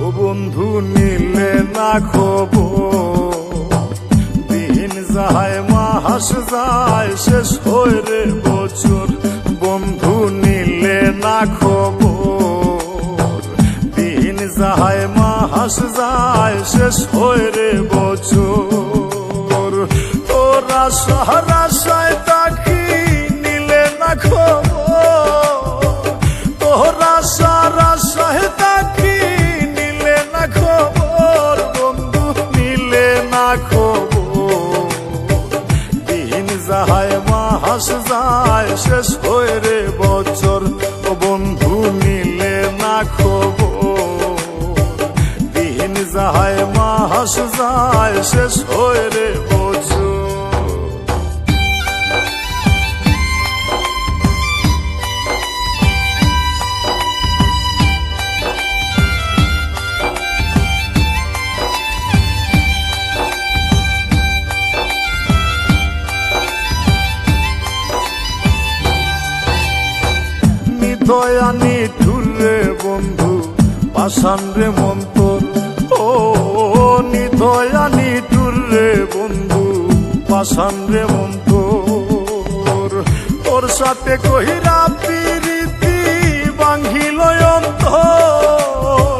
ও বন্ধু নিলে না খবর, দিন যায় মাস যায় শেষ হয় রে বছর। বন্ধু নিলে না খবর, দিন যায় মাস যায় শেষ হয় রে বছর। তোরা সারাশায় তাকি নিলে না খবর, তোরা সারাশায় তাকি নিলে না খবর। বন্ধু নিলে না খবর, দিন যায় মাস যায় শেষ হয় রে বছর। ও বন্ধু নিলে না খবর, দিন যায় মাস যায় শেষ হয় রে বছর। দয়ানি ঠুরে বন্ধু পাষাণ রে মন্তর, ও নিদয়ানি ঠুরে বন্ধু পাষাণ রে মন্তর। তোর সাথে কহিরা প্রীতি ভাঙিল অন্তর,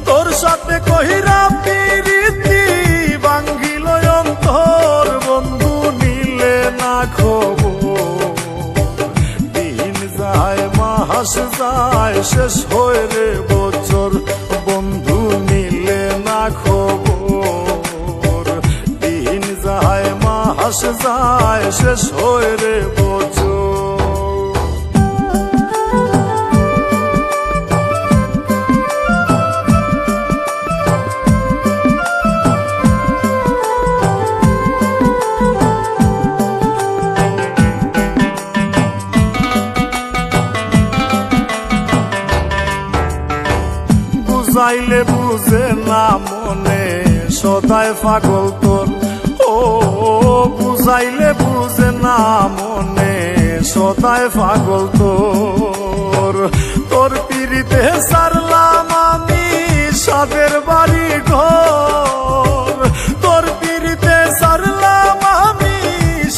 তোর সাথে কহিরা প্রীতি ভাঙিল অন্তর। বন্ধু নিলে না খবর, দিন যায় মাস যায় শেষ হয় রে বছর। বন্ধু নিলে না খবর, দিন যায় মাস যায় শেষ হয় রে বছর। বুঝাইলে বুঝে না মনে সদায় পাগল তোর, ও বুঝাইলে বুঝে না মনে সদায় পাগল তোর। তোর পিড়িতে সারলাম আমি সাদের বাড়ি ঘর, তোর পিড়িতে সারলাম আমি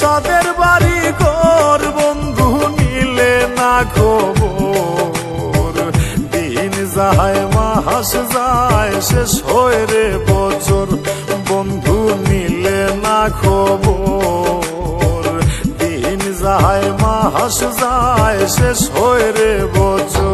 সাদের বাড়ি ঘর। বন্ধু নিলে না খবর, দিন যায় মাস যায় শেষ হয় রে বছর। বন্ধু নিলে না খবর, দিন যায় মাস যায় শেষ হয় রে বছর।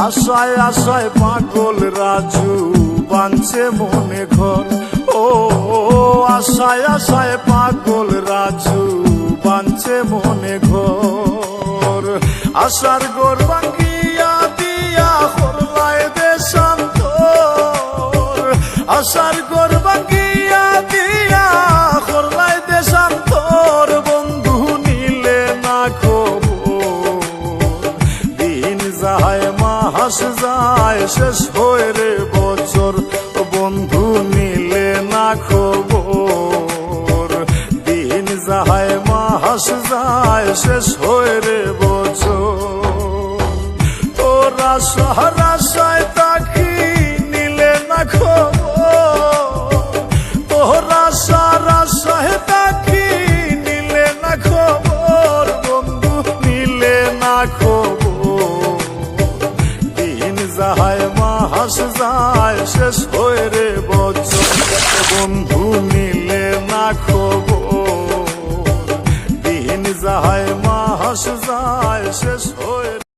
আশায় আশায় পাগল রাজু বাঁধছে মনে ঘর, ও আশায় আশায় পাগল রাজু বাঁধছে মনে ঘর। আশার গোর ভাঙ্গিয়া দিয়া করলায় দেশান্তর, আশার গোর ভাঙ্গিয়া দিয়া করলায় দেশান্তর। বন্ধু নিলে না খবর, দিন যায় মাস যায় শেষ হয় রে বছর। বন্ধু নিলে না খবর, দিন যায় মাস যায় শেষ হয় রে বছর। তোরা সারাশায় তাকি নিলে না খবর, তোরা সারাশায় তাকি নিলে না খবর। বন্ধু নিলে না খবর, দিন যায় মাস যায় শেষ হয় রে বছর। বন্ধু নিলে না খবর, দিন যায় মাস যায় শেষ হয়।